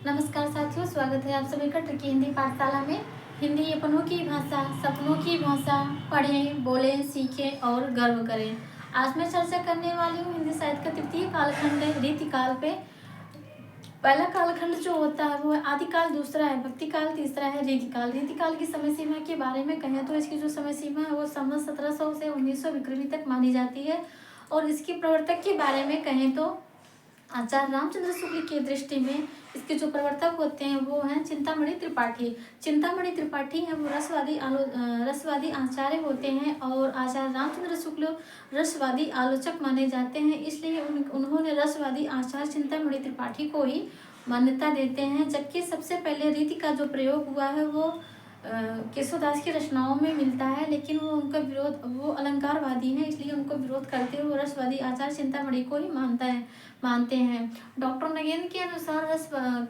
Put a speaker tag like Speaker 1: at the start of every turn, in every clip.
Speaker 1: नमस्कार साथियों, स्वागत है आप सभी का ट्रिकी हिंदी पाठशाला में। हिंदी अपनों की भाषा, सपनों की भाषा। पढ़ें, बोलें, सीखें और गर्व करें। आज मैं चर्चा करने वाली हूँ हिंदी साहित्य का तृतीय कालखंड रीतिकाल पे। पहला कालखंड जो होता है वो आदिकाल, दूसरा है भक्तिकाल, तीसरा है रीतिकाल। रीतिकाल की समय सीमा के बारे में कहें तो इसकी जो समय सीमा है वो सन 1700 से 1900 विक्रमी तक मानी जाती है। और इसके प्रवर्तक के बारे में कहें तो आचार्य रामचंद्र शुक्ल की दृष्टि में इसके जो प्रवर्तक होते हैं वो हैं चिंतामणि त्रिपाठी। चिंतामणि त्रिपाठी हैं वो रसवादी आचार्य होते हैं और आचार्य रामचंद्र शुक्ल रसवादी आलोचक माने जाते हैं, इसलिए उन्होंने रसवादी आचार्य चिंतामणि त्रिपाठी को ही मान्यता देते हैं। जबकि सबसे पहले रीति का जो प्रयोग हुआ है वो केशवदास की रचनाओं में मिलता है, लेकिन वो अलंकारवादी हैं, इसलिए उनको विरोध करते हुए रसवादी आचार्य चिंतामणि को ही मानते हैं। डॉक्टर नगेंद्र के अनुसार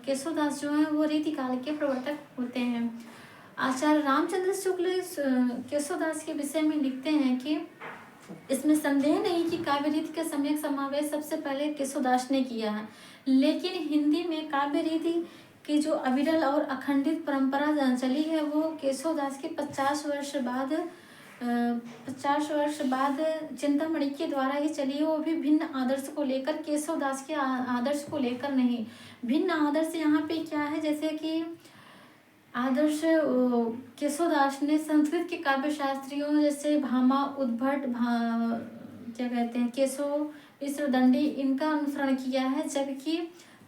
Speaker 1: केशवदास जो हैं वो रीतिकाल के प्रवर्तक होते हैं। आचार्य रामचंद्र शुक्ल केशवदास के विषय में लिखते हैं कि इसमें संदेह नहीं कि काव्य रीति का सम्यक समावेश सबसे पहले केशवदास ने किया है, लेकिन हिंदी में काव्य रीति की जो अविरल और अखंडित परंपरा चली है वो केशवदास के 50 वर्ष बाद चिंतामणि के द्वारा ही चली है। वो भी भिन्न आदर्श को लेकर, केशवदास के आदर्श को लेकर नहीं। भिन्न आदर्श यहाँ पे क्या है, जैसे कि आदर्श केशवदास ने संस्कृत के काव्य शास्त्रियों जैसे भामा, उद्भट, क्या कहते हैं, केशव मिश्र, दंडी, इनका अनुसरण किया है। जबकि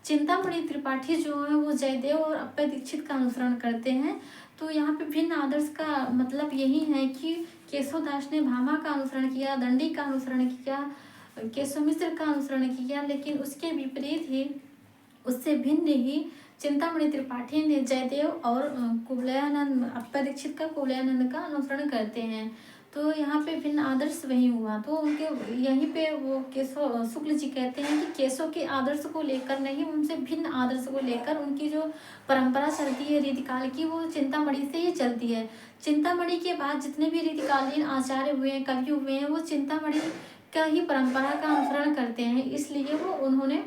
Speaker 1: चिंतामणि त्रिपाठी जो है वो जयदेव और अप्पय दीक्षित का अनुसरण करते हैं। तो यहाँ पे भिन्न आदर्श का मतलब यही है कि केशवदास ने भामा का अनुसरण किया, दंडी का अनुसरण किया, केशव मिश्र का अनुसरण किया, लेकिन उसके विपरीत ही, उससे भिन्न ही चिंतामणि त्रिपाठी ने जयदेव और कुवलयानंद, अप्पय दीक्षित का कुवलयानंद का अनुसरण करते हैं। तो यहाँ पे भिन्न आदर्श वही हुआ। तो उनके यहीं पे वो केशव शुक्ल जी कहते हैं कि केशव के आदर्श को लेकर नहीं, उनसे भिन्न आदर्श को लेकर उनकी जो परंपरा चलती है रीतिकाल की वो चिंतामणि से ही चलती है। चिंतामणि के बाद जितने भी रीतिकालीन आचार्य हुए हैं, कवि हुए हैं, वो चिंतामणि का ही परंपरा का अनुसरण करते हैं, इसलिए उन्होंने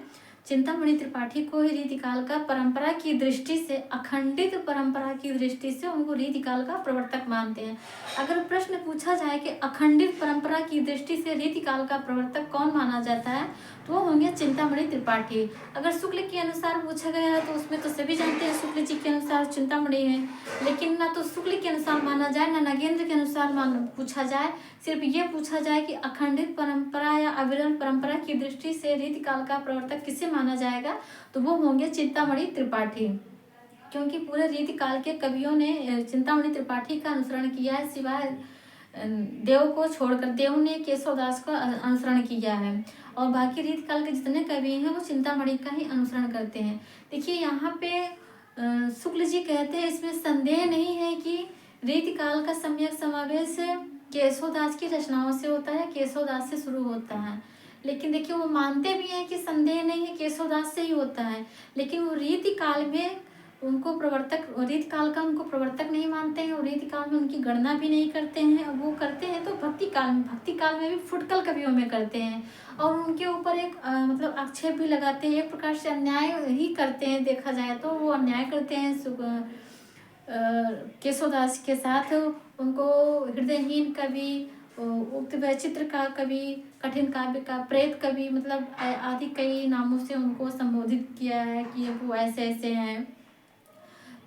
Speaker 1: चिंतामणि त्रिपाठी को ही रीतिकाल का परंपरा की दृष्टि से, अखंडित परंपरा की दृष्टि से उनको रीतिकाल का प्रवर्तक मानते हैं। अगर प्रश्न पूछा जाए कि अखंडित परंपरा की दृष्टि से रीतिकाल का प्रवर्तक कौन माना जाता है, तो वो होंगे चिंतामणि त्रिपाठी। अगर शुक्ल के अनुसार पूछा गया है तो उसमें तो सभी जानते हैं शुक्ल जी के अनुसार चिंतामणि है, लेकिन ना तो शुक्ल के अनुसार माना जाए, ना नगेंद्र के अनुसार पूछा जाए। सिर्फ ये पूछा जाए कि अखंडित परंपरा या अविरल परंपरा की दृष्टि से रीतिकाल का प्रवर्तक किसे माना जाएगा, तो वो होंगे चिंतामणि त्रिपाठी। क्योंकि पूरे रीतिकाल के कवियों ने चिंतामणि त्रिपाठी का अनुसरण किया है, सिवाय देव को छोड़कर। देव ने केशवदास का अनुसरण किया है और बाकी रीतिकाल के जितने कवि हैं वो चिंतामणि का ही अनुसरण करते हैं। देखिए यहाँ पे शुक्ल जी कहते हैं इसमें संदेह नहीं है कि रीतिकाल का सम्यक समावेश केशवदास की रचनाओं से होता है, केशवदास से शुरू होता है। लेकिन देखिए वो मानते भी हैं कि संदेह नहीं है केशवदास से ही होता है, लेकिन वो रीतिकाल में रीतिकाल का उनको प्रवर्तक नहीं मानते हैं और रीतिकाल में उनकी गणना भी नहीं करते हैं। वो करते हैं तो भक्तिकाल में भी फुटकल कवियों में करते हैं और उनके ऊपर एक मतलब आक्षेप भी लगाते हैं, एक प्रकार से अन्याय ही करते हैं। देखा जाए तो वो अन्याय करते हैं केशवदास के साथ। उनको हृदयहीन कवि, उक्त वैचित्र का कवि, कठिन काव्य का प्रेत कवि, मतलब आदि कई नामों से उनको संबोधित किया है कि वो ऐसे ऐसे हैं।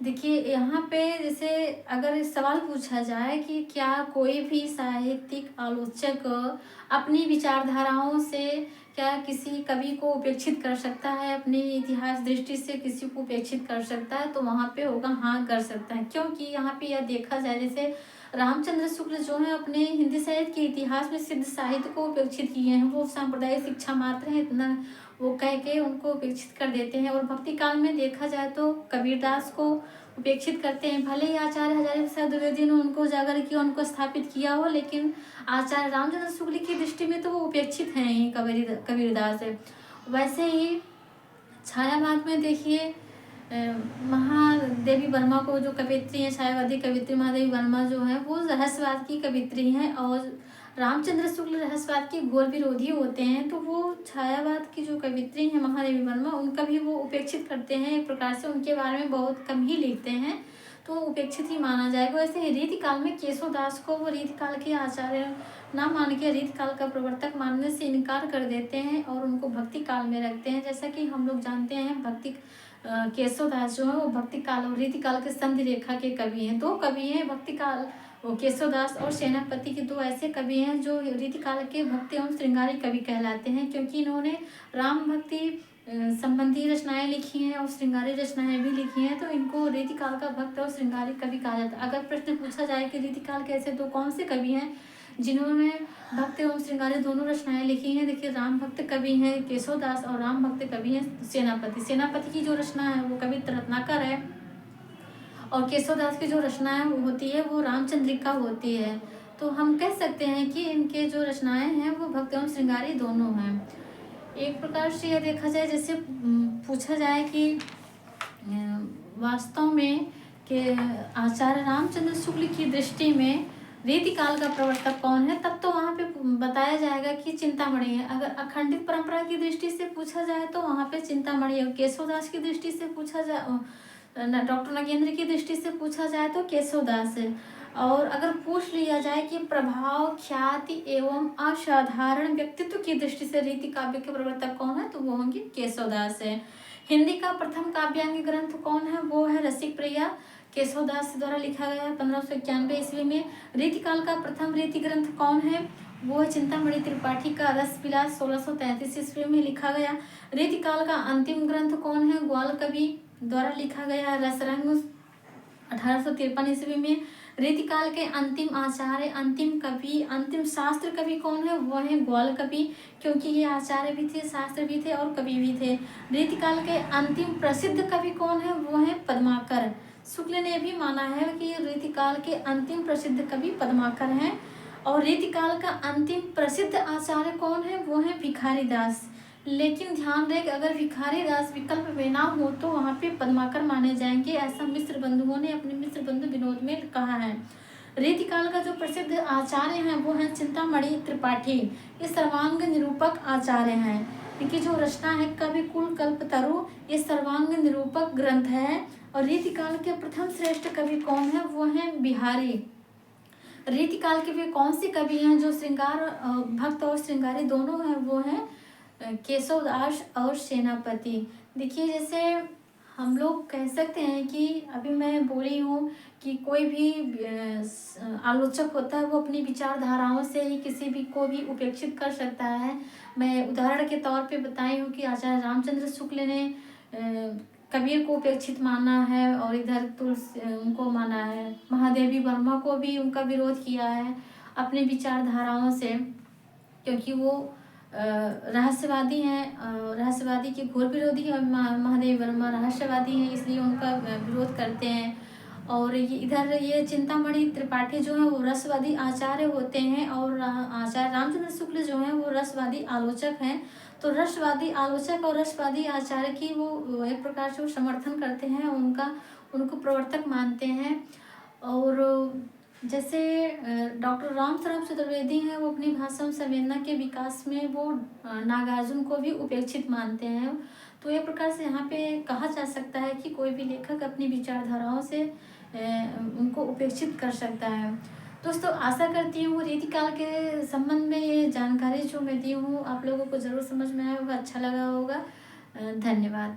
Speaker 1: देखिए यहाँ पे जैसे अगर सवाल पूछा जाए कि क्या कोई भी साहित्यिक आलोचक अपनी विचारधाराओं से क्या किसी कवि को उपेक्षित कर सकता है, अपनी इतिहास दृष्टि से किसी को उपेक्षित कर सकता है, तो वहाँ पे होगा हाँ, कर सकता है। क्योंकि यहाँ पे यह देखा जाए जैसे रामचंद्र शुक्ल जो है अपने हिंदी साहित्य के इतिहास में सिद्ध साहित्य को उपेक्षित किए हैं। वो सांप्रदायिक शिक्षा मात्र है, इतना वो कह के उनको उपेक्षित कर देते हैं। और भक्ति काल में देखा जाए तो कबीरदास को उपेक्षित करते हैं। भले ही आचार्य हजारी प्रसाद द्विवेदी ने उनको उजागर किया, उनको स्थापित किया हो, लेकिन आचार्य रामचंद्र शुक्ल की दृष्टि में तो वो उपेक्षित हैं ही कबीरदास है। वैसे ही छायावाद में देखिए महादेवी वर्मा को, जो कवित्री हैं छायावादी कवित्री महादेवी वर्मा जो है वो रहस्यवाद की कवित्री हैं और रामचंद्र शुक्ल रहस्यवाद के घोर विरोधी होते हैं, तो वो छायावाद की जो कवित्री हैं महादेवी वर्मा, उनका भी वो उपेक्षित करते हैं। एक प्रकार से उनके बारे में बहुत कम ही लिखते हैं, तो उपेक्षित ही माना जाएगा। वैसे रीतिकाल में केशवदास को वो रीतिकाल के आचार्य ना मान के रीतिकाल का प्रवर्तक मानने से इनकार कर देते हैं और उनको भक्ति काल में रखते हैं। जैसा कि हम लोग जानते हैं, केशवदास जो है वो भक्ति काल और रीतिकाल के संधि रेखा के कवि हैं। दो कवि हैं भक्ति काल, वो केशवदास और सेनापति के दो ऐसे कवि हैं जो रीतिकाल के भक्ति एवं श्रृंगारी कवि कहलाते हैं, क्योंकि इन्होंने राम भक्ति संबंधी रचनाएं लिखी हैं और श्रृंगारी रचनाएं भी लिखी हैं, तो इनको रीतिकाल का भक्त और श्रृंगारी कवि कहा जाता है। अगर प्रश्न पूछा जाए कि रीतिकाल के ऐसे दो कौन से कवि हैं जिन्होंने भक्त एवं श्रृंगारी दोनों रचनाएं लिखी हैं, देखिए राम भक्त कवि हैं केशवदास और राम भक्त कवि हैं सेनापति। सेनापति की जो रचना है वो कवित्र रत्नाकर है और केशवदास की जो रचनाएं होती है वो रामचंद्रिका होती है। तो हम कह सकते हैं कि इनके जो रचनाएं हैं वो भक्त एवं श्रृंगारी दोनों हैं। एक प्रकार से यह देखा जाए, जैसे पूछा जाए कि वास्तव में कि आचार्य रामचंद्र शुक्ल की दृष्टि में रीतिकाल का प्रवर्तक कौन है, तब तो वहाँ पे बताया जाएगा कि चिंतामणि है। अगर अखंडित परंपरा की दृष्टि से पूछा जाए तो वहाँ पे चिंतामणि है। केशवदास की दृष्टि से पूछा जाए, डॉक्टर नगेंद्र की दृष्टि से पूछा जाए तो केशवदास है। और अगर पूछ लिया जाए कि प्रभाव, ख्याति एवं असाधारण व्यक्तित्व की दृष्टि से रीति काव्य के प्रवर्तक कौन है, तो वो होंगे केशवदास है। हिंदी का प्रथम काव्यांग ग्रंथ कौन है, वो है रसिक प्रिया, केशवदास द्वारा लिखा गया है 1591 ईस्वी में। रीतिकाल का प्रथम रीति ग्रंथ कौन है, वो है चिंतामणि त्रिपाठी का रस विलास 1633 ईस्वी में लिखा गया। रीतिकाल का अंतिम ग्रंथ कौन है, ग्वाल कवि द्वारा लिखा गया रसरंग 1853 ईस्वी में। रीतिकाल के अंतिम आचार्य, अंतिम कवि, अंतिम शास्त्र कवि कौन है, वो है ग्वाल कवि, क्योंकि ये आचार्य भी थे, शास्त्र भी थे और कवि भी थे। रीतिकाल के अंतिम प्रसिद्ध कवि कौन है, वो है पद्माकर। शुक्ल ने भी माना है कि रीतिकाल के अंतिम प्रसिद्ध कवि पद्माकर हैं। और रीतिकाल का अंतिम प्रसिद्ध आचार्य कौन है, वो है भिखारी दास। लेकिन ध्यान रहे कि अगर भिखारी दास विकल्प में ना हो तो वहाँ पे पद्माकर माने जाएंगे, ऐसा मिश्र बंधुओं ने अपने मिश्र बंधु विनोद में कहा है। रीतिकाल का जो प्रसिद्ध आचार्य हैं वो हैं चिंतामणि त्रिपाठी, ये सर्वांग निरूपक आचार्य हैं। इनकी जो रचना है कवि कुल कल्पतरु, ये सर्वांग निरूपक ग्रंथ है। और रीतिकाल के प्रथम श्रेष्ठ कवि कौन है, वो हैं बिहारी। रीतिकाल के वे कौन से कवि हैं जो श्रृंगार भक्त और श्रृंगारी दोनों हैं, वो हैं केशवदास और सेनापति। देखिए, जैसे हम लोग कह सकते हैं कि अभी मैं बोली हूँ कि कोई भी आलोचक होता है वो अपनी विचारधाराओं से ही किसी भी को भी उपेक्षित कर सकता है। मैं उदाहरण के तौर पे बताई हूँ कि आचार्य रामचंद्र शुक्ल ने कबीर को उपेक्षित माना है और इधर तुलसी उनको माना है, महादेवी वर्मा को भी उनका विरोध किया है अपनी विचारधाराओं से, क्योंकि वो रहस्यवादी हैं, रहस्यवादी के घोर विरोधी है। महादेवी वर्मा रहस्यवादी हैं, इसलिए उनका विरोध करते हैं। और ये इधर ये चिंतामणि त्रिपाठी जो है वो रसवादी आचार्य होते हैं और आचार्य रामचंद्र शुक्ल जो है वो रसवादी आलोचक हैं। तो रसवादी आलोचक और रसवादी आचार्य की वो एक प्रकार से समर्थन करते हैं, उनको प्रवर्तक मानते हैं। और जैसे डॉक्टर रामशरण चतुर्वेदी हैं, वो अपनी भाषा संवेदना के विकास में वो नागार्जुन को भी उपेक्षित मानते हैं। तो एक प्रकार से यहाँ पे कहा जा सकता है कि कोई भी लेखक अपनी विचारधाराओं से उनको उपेक्षित कर सकता है। दोस्तों, आशा करती हूँ रीतिकाल के संबंध में ये जानकारी जो मैं दी हूँ आप लोगों को ज़रूर समझ में आया होगा, अच्छा लगा होगा। धन्यवाद।